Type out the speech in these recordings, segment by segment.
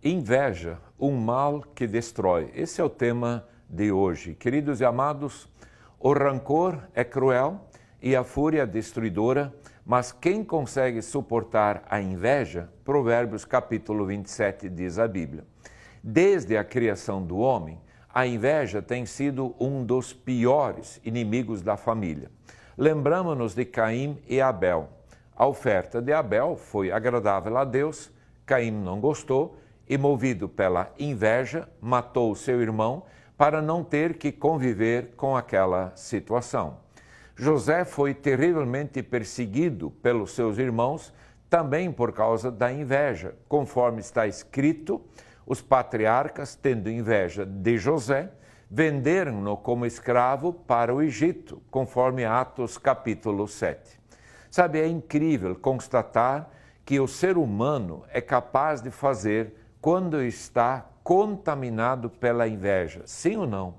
Inveja, um mal que destrói. Esse é o tema de hoje. Queridos e amados, o rancor é cruel e a fúria é destruidora, mas quem consegue suportar a inveja? Provérbios capítulo 27 diz a Bíblia. Desde a criação do homem, a inveja tem sido um dos piores inimigos da família. Lembramos-nos de Caim e Abel. A oferta de Abel foi agradável a Deus, Caim não gostou e, movido pela inveja, matou seu irmão para não ter que conviver com aquela situação. José foi terrivelmente perseguido pelos seus irmãos, também por causa da inveja. Conforme está escrito, os patriarcas, tendo inveja de José, venderam-no como escravo para o Egito, conforme Atos capítulo 7. Sabe, é incrível constatar que o ser humano é capaz de fazer quando está contaminado pela inveja. Sim ou não?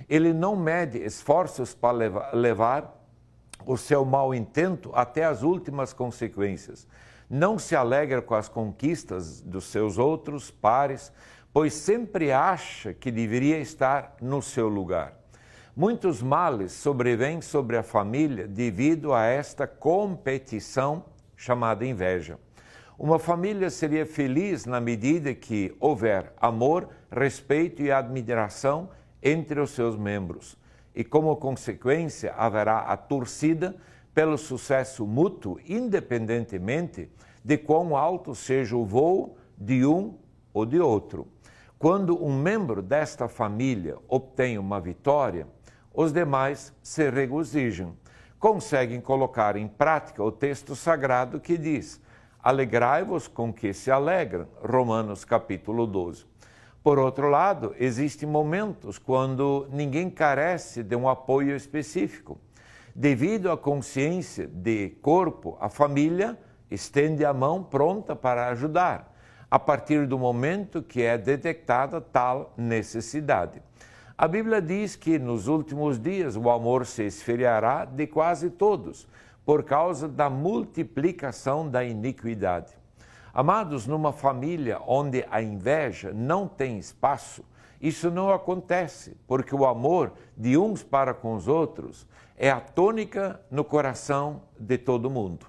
Ele não mede esforços para levar o seu mau intento até as últimas consequências. Não se alegra com as conquistas dos seus outros pares, pois sempre acha que deveria estar no seu lugar. Muitos males sobrevêm sobre a família devido a esta competição chamada inveja. Uma família seria feliz na medida que houver amor, respeito e admiração entre os seus membros. E como consequência haverá a torcida pelo sucesso mútuo, independentemente de quão alto seja o voo de um ou de outro. Quando um membro desta família obtém uma vitória, os demais se regozijam. Conseguem colocar em prática o texto sagrado que diz: alegrai-vos com que se alegram, Romanos capítulo 12. Por outro lado, existem momentos quando ninguém carece de um apoio específico. Devido à consciência de corpo, a família estende a mão pronta para ajudar, a partir do momento que é detectada tal necessidade. A Bíblia diz que nos últimos dias o amor se esfriará de quase todos, por causa da multiplicação da iniquidade. Amados, numa família onde a inveja não tem espaço, isso não acontece, porque o amor de uns para com os outros é a tônica no coração de todo mundo.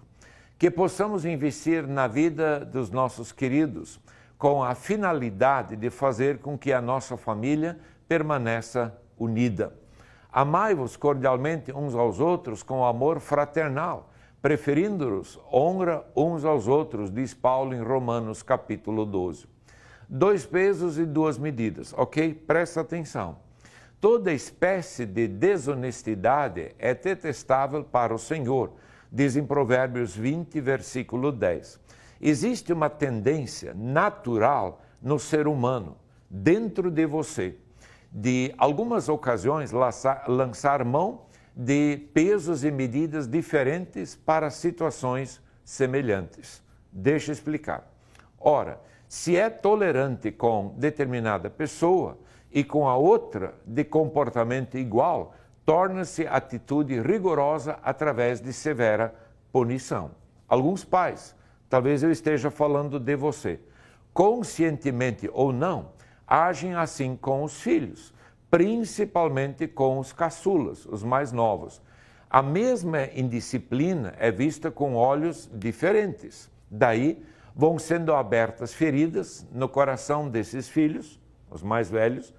Que possamos investir na vida dos nossos queridos com a finalidade de fazer com que a nossa família permaneça unida. Amai-vos cordialmente uns aos outros com amor fraternal, preferindo-os honra uns aos outros, diz Paulo em Romanos capítulo 12. 2 pesos e 2 medidas, ok? Presta atenção. Toda espécie de desonestidade é detestável para o Senhor, diz em Provérbios 20, versículo 10. Existe uma tendência natural no ser humano, dentro de você, de algumas ocasiões lançar mão de pesos e medidas diferentes para situações semelhantes. Deixa eu explicar. Ora, se é tolerante com determinada pessoa e com a outra de comportamento igual, torna-se atitude rigorosa através de severa punição. Alguns pais, talvez eu esteja falando de você, conscientemente ou não, agem assim com os filhos, principalmente com os caçulas, os mais novos. A mesma indisciplina é vista com olhos diferentes. Daí vão sendo abertas feridas no coração desses filhos, os mais velhos,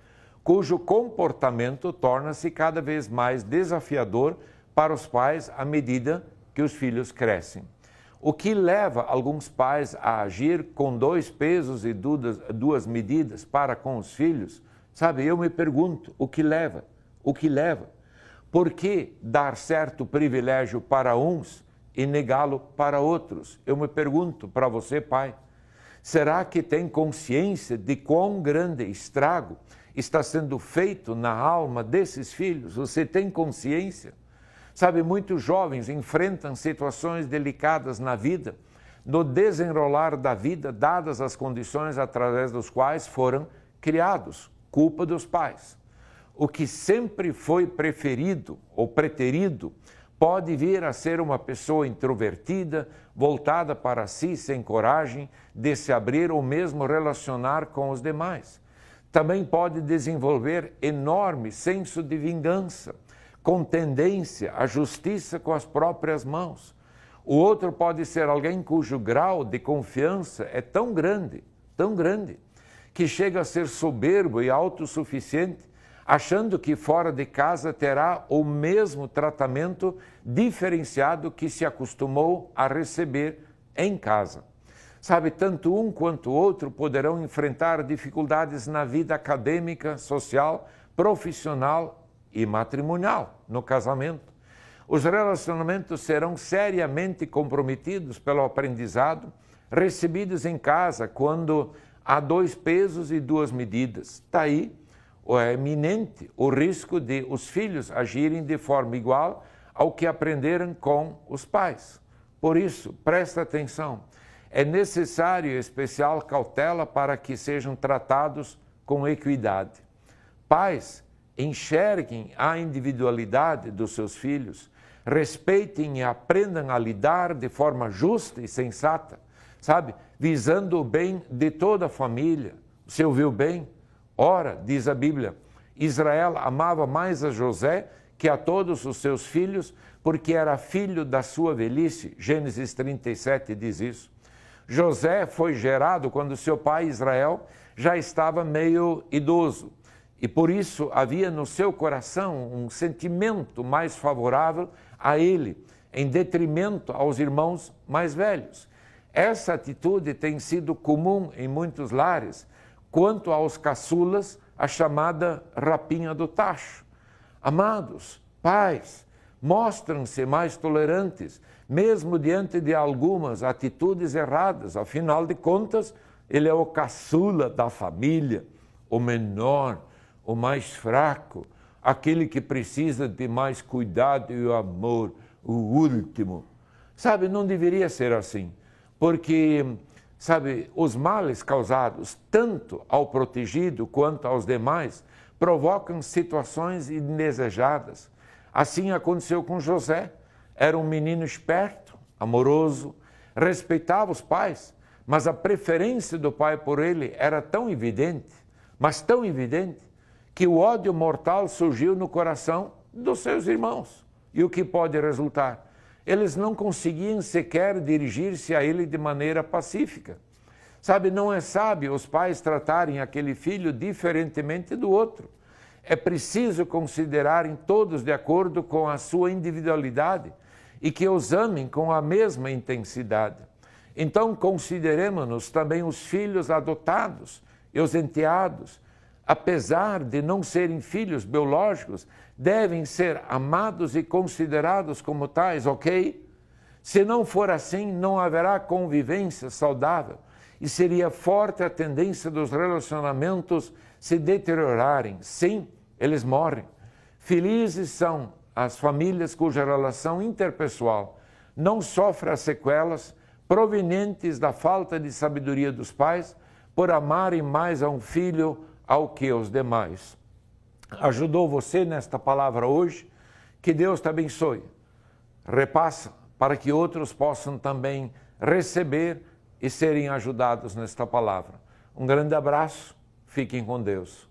cujo comportamento torna-se cada vez mais desafiador para os pais à medida que os filhos crescem. O que leva alguns pais a agir com 2 pesos e 2 medidas para com os filhos? Sabe, eu me pergunto, o que leva? O que leva? Por que dar certo privilégio para uns e negá-lo para outros? Eu me pergunto para você, pai. Será que tem consciência de quão grande estrago está sendo feito na alma desses filhos? Você tem consciência? Sabe, muitos jovens enfrentam situações delicadas na vida, no desenrolar da vida, dadas as condições através das quais foram criados, culpa dos pais. O que sempre foi preferido ou preterido pode vir a ser uma pessoa introvertida, voltada para si, sem coragem de se abrir ou mesmo relacionar com os demais. Também pode desenvolver enorme senso de vingança, com tendência à justiça com as próprias mãos. O outro pode ser alguém cujo grau de confiança é tão grande, que chega a ser soberbo e autossuficiente, achando que fora de casa terá o mesmo tratamento diferenciado que se acostumou a receber em casa. Sabe, tanto um quanto o outro poderão enfrentar dificuldades na vida acadêmica, social, profissional e matrimonial, no casamento. Os relacionamentos serão seriamente comprometidos pelo aprendizado recebidos em casa quando há 2 pesos e 2 medidas. Está aí, é iminente o risco de os filhos agirem de forma igual ao que aprenderam com os pais. Por isso, presta atenção, é necessário especial cautela para que sejam tratados com equidade. Pais, enxerguem a individualidade dos seus filhos, respeitem e aprendam a lidar de forma justa e sensata, sabe? Visando o bem de toda a família. Você ouviu bem? Ora, diz a Bíblia, Israel amava mais a José que a todos os seus filhos, porque era filho da sua velhice. Gênesis 37 diz isso. José foi gerado quando seu pai Israel já estava meio idoso. E por isso havia no seu coração um sentimento mais favorável a ele, em detrimento aos irmãos mais velhos. Essa atitude tem sido comum em muitos lares, quanto aos caçulas, a chamada rapinha do tacho. Amados, pais, mostram-se mais tolerantes, mesmo diante de algumas atitudes erradas. Afinal de contas, ele é o caçula da família, o menor, o mais fraco, aquele que precisa de mais cuidado e amor, o último. Sabe, não deveria ser assim, porque, sabe, os males causados tanto ao protegido quanto aos demais provocam situações indesejadas. Assim aconteceu com José. Era um menino esperto, amoroso, respeitava os pais, mas a preferência do pai por ele era tão evidente, mas tão evidente, que o ódio mortal surgiu no coração dos seus irmãos. E o que pode resultar? Eles não conseguiam sequer dirigir-se a ele de maneira pacífica. Sabe, não é sábio os pais tratarem aquele filho diferentemente do outro. É preciso considerarem todos de acordo com a sua individualidade e que os amem com a mesma intensidade. Então, consideremos-nos também os filhos adotados e os enteados. Apesar de não serem filhos biológicos, devem ser amados e considerados como tais, ok? Se não for assim, não haverá convivência saudável e seria forte a tendência dos relacionamentos se deteriorarem. Sim, eles morrem. Felizes são as famílias cuja relação interpessoal não sofre as sequelas provenientes da falta de sabedoria dos pais por amarem mais a um filho ao que os demais. Ajudou você nesta palavra hoje? Que Deus te abençoe. Repassa para que outros possam também receber e serem ajudados nesta palavra. Um grande abraço, fiquem com Deus.